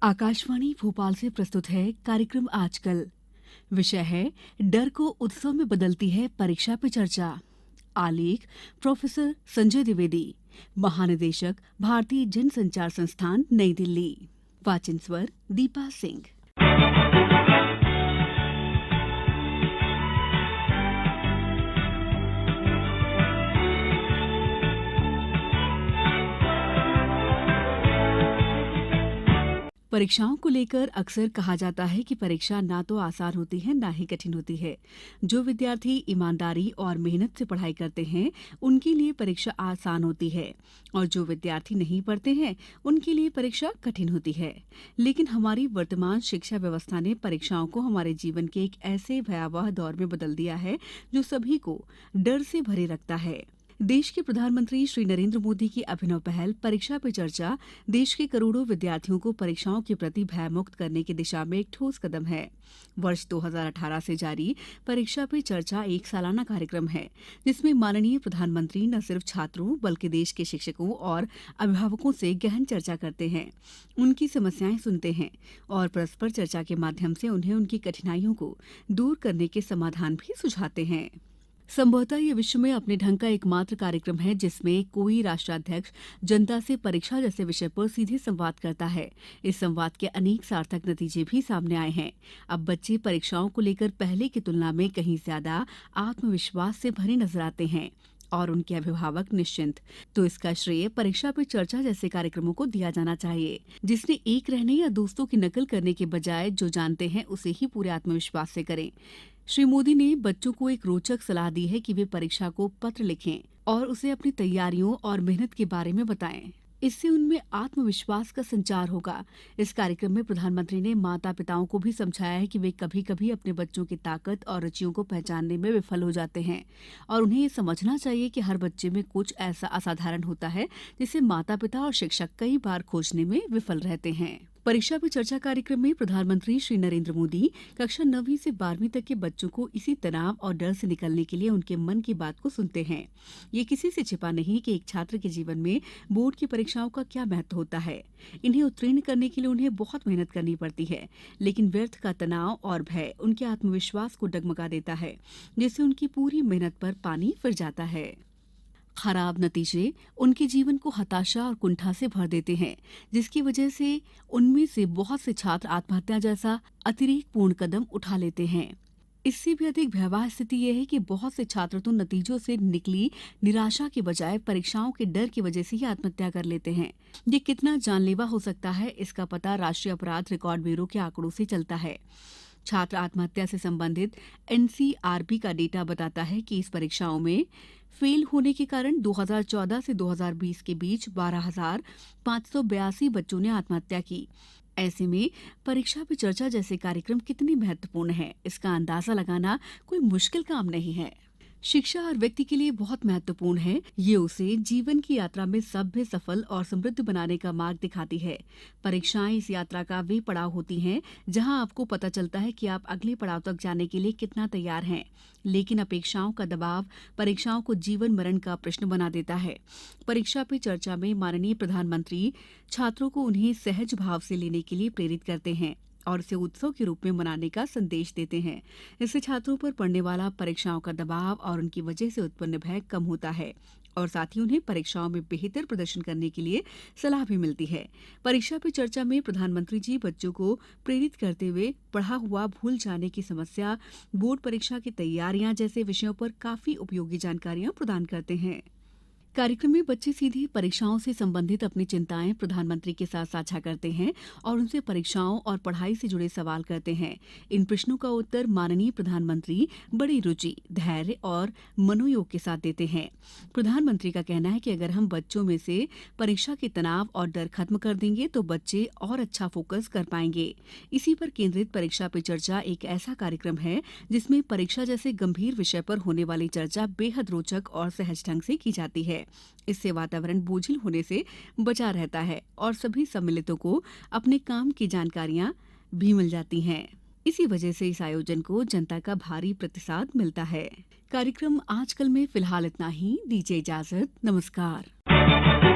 आकाशवाणी भोपाल से प्रस्तुत है कार्यक्रम आजकल। विषय है डर को उत्सव में बदलती है परीक्षा पे चर्चा। आलेख प्रोफेसर संजय द्विवेदी, महानिदेशक भारतीय जन संचार संस्थान, नई दिल्ली। वाचन स्वर दीपा सिंह। परीक्षाओं को लेकर अक्सर कहा जाता है कि परीक्षा ना तो आसान होती है ना ही कठिन होती है। जो विद्यार्थी ईमानदारी और मेहनत से पढ़ाई करते हैं उनके लिए परीक्षा आसान होती है, और जो विद्यार्थी नहीं पढ़ते हैं उनके लिए परीक्षा कठिन होती है। लेकिन हमारी वर्तमान शिक्षा व्यवस्था ने परीक्षाओं को हमारे जीवन के एक ऐसे भयावह दौर में बदल दिया है जो सभी को डर से भरे रखता है। देश के प्रधानमंत्री श्री नरेंद्र मोदी की अभिनव पहल परीक्षा पे चर्चा देश के करोड़ों विद्यार्थियों को परीक्षाओं के प्रति भयमुक्त करने की दिशा में एक ठोस कदम है। वर्ष 2018 से जारी परीक्षा पे चर्चा एक सालाना कार्यक्रम है जिसमें माननीय प्रधानमंत्री न सिर्फ छात्रों बल्कि देश के शिक्षकों और अभिभावकों से गहन चर्चा करते हैं, उनकी समस्याएं सुनते हैं और परस्पर चर्चा के माध्यम से उन्हें उनकी कठिनाइयों को दूर करने के समाधान भी सुझाते हैं। संभवतः ये विश्व में अपने ढंग का एकमात्र कार्यक्रम है जिसमें कोई राष्ट्राध्यक्ष जनता से परीक्षा जैसे विषय पर सीधे संवाद करता है। इस संवाद के अनेक सार्थक नतीजे भी सामने आए हैं। अब बच्चे परीक्षाओं को लेकर पहले की तुलना में कहीं ज्यादा आत्मविश्वास से भरे नजर आते हैं और उनके अभिभावक निश्चिंत। तो इसका श्रेय परीक्षा पे चर्चा जैसे कार्यक्रमों को दिया जाना चाहिए, जिसने एक रहने या दोस्तों की नकल करने के बजाय जो जानते हैं उसे ही पूरे आत्मविश्वास से करें। श्री मोदी ने बच्चों को एक रोचक सलाह दी है कि वे परीक्षा को पत्र लिखें और उसे अपनी तैयारियों और मेहनत के बारे में बताएं। इससे उनमें आत्मविश्वास का संचार होगा। इस कार्यक्रम में प्रधानमंत्री ने माता पिताओं को भी समझाया है कि वे कभी कभी अपने बच्चों की ताकत और रुचियों को पहचानने में विफल हो जाते हैं और उन्हें ये समझना चाहिए कि हर बच्चे में कुछ ऐसा असाधारण होता है जिसे माता पिता और शिक्षक कई बार खोजने में विफल रहते हैं। परीक्षा पे चर्चा कार्यक्रम में प्रधानमंत्री श्री नरेंद्र मोदी कक्षा 9वीं से 12वीं तक के बच्चों को इसी तनाव और डर से निकलने के लिए उनके मन की बात को सुनते हैं। ये किसी से छिपा नहीं कि एक छात्र के जीवन में बोर्ड की परीक्षाओं का क्या महत्व होता है। इन्हें उत्तीर्ण करने के लिए उन्हें बहुत मेहनत करनी पड़ती है, लेकिन व्यर्थ का तनाव और भय उनके आत्मविश्वास को डगमगा देता है, जिससे उनकी पूरी मेहनत पर पानी फिर जाता है। खराब नतीजे उनके जीवन को हताशा और कुंठा से भर देते हैं, जिसकी वजह से उनमें से बहुत से छात्र आत्महत्या जैसा अतिरेक पूर्ण कदम उठा लेते हैं। इससे भी अधिक भयावह स्थिति यह है कि बहुत से छात्र तो नतीजों से निकली निराशा के बजाय परीक्षाओं के डर की वजह से ही आत्महत्या कर लेते हैं। ये कितना जानलेवा हो सकता है, इसका पता राष्ट्रीय अपराध रिकॉर्ड ब्यूरो के आंकड़ों से चलता है। छात्र आत्महत्या से संबंधित एनसीआरबी का डेटा बताता है कि इस परीक्षाओं में फेल होने के कारण 2014 से 2020 के बीच 12,582 बच्चों ने आत्महत्या की। ऐसे में परीक्षा पे चर्चा जैसे कार्यक्रम कितने महत्वपूर्ण है, इसका अंदाजा लगाना कोई मुश्किल काम नहीं है। शिक्षा हर व्यक्ति के लिए बहुत महत्वपूर्ण है। ये उसे जीवन की यात्रा में सभ्य, सफल और समृद्ध बनाने का मार्ग दिखाती है। परीक्षाएं इस यात्रा का वे पड़ाव होती हैं जहां आपको पता चलता है कि आप अगले पड़ाव तक जाने के लिए कितना तैयार हैं। लेकिन अपेक्षाओं का दबाव परीक्षाओं को जीवन मरण का प्रश्न बना देता है। परीक्षा पे चर्चा में माननीय प्रधानमंत्री छात्रों को उन्हें सहज भाव से लेने के लिए प्रेरित करते हैं और इसे उत्सव के रूप में मनाने का संदेश देते हैं। इससे छात्रों पर पड़ने वाला परीक्षाओं का दबाव और उनकी वजह से उत्पन्न भय कम होता है और साथ ही उन्हें परीक्षाओं में बेहतर प्रदर्शन करने के लिए सलाह भी मिलती है। परीक्षा पे चर्चा में प्रधानमंत्री जी बच्चों को प्रेरित करते हुए पढ़ा हुआ भूल जाने की समस्या, बोर्ड परीक्षा की तैयारियां जैसे विषयों पर काफी उपयोगी जानकारियां प्रदान करते हैं। कार्यक्रम में बच्चे सीधे परीक्षाओं से संबंधित अपनी चिंताएं प्रधानमंत्री के साथ साझा करते हैं और उनसे परीक्षाओं और पढ़ाई से जुड़े सवाल करते हैं। इन प्रश्नों का उत्तर माननीय प्रधानमंत्री बड़ी रुचि, धैर्य और मनोयोग के साथ देते हैं। प्रधानमंत्री का कहना है कि अगर हम बच्चों में से परीक्षा के तनाव और डर खत्म कर देंगे तो बच्चे और अच्छा फोकस कर पाएंगे। इसी पर केंद्रित परीक्षा पे चर्चा एक ऐसा कार्यक्रम है जिसमें परीक्षा जैसे गंभीर विषय पर होने वाली चर्चा बेहद रोचक और सहज ढंग से की जाती है। इससे वातावरण बोझिल होने से बचा रहता है और सभी सम्मिलितों को अपने काम की जानकारियां भी मिल जाती हैं। इसी वजह से इस आयोजन को जनता का भारी प्रतिसाद मिलता है। कार्यक्रम आजकल में फिलहाल इतना ही। दीजिए इजाजत। नमस्कार।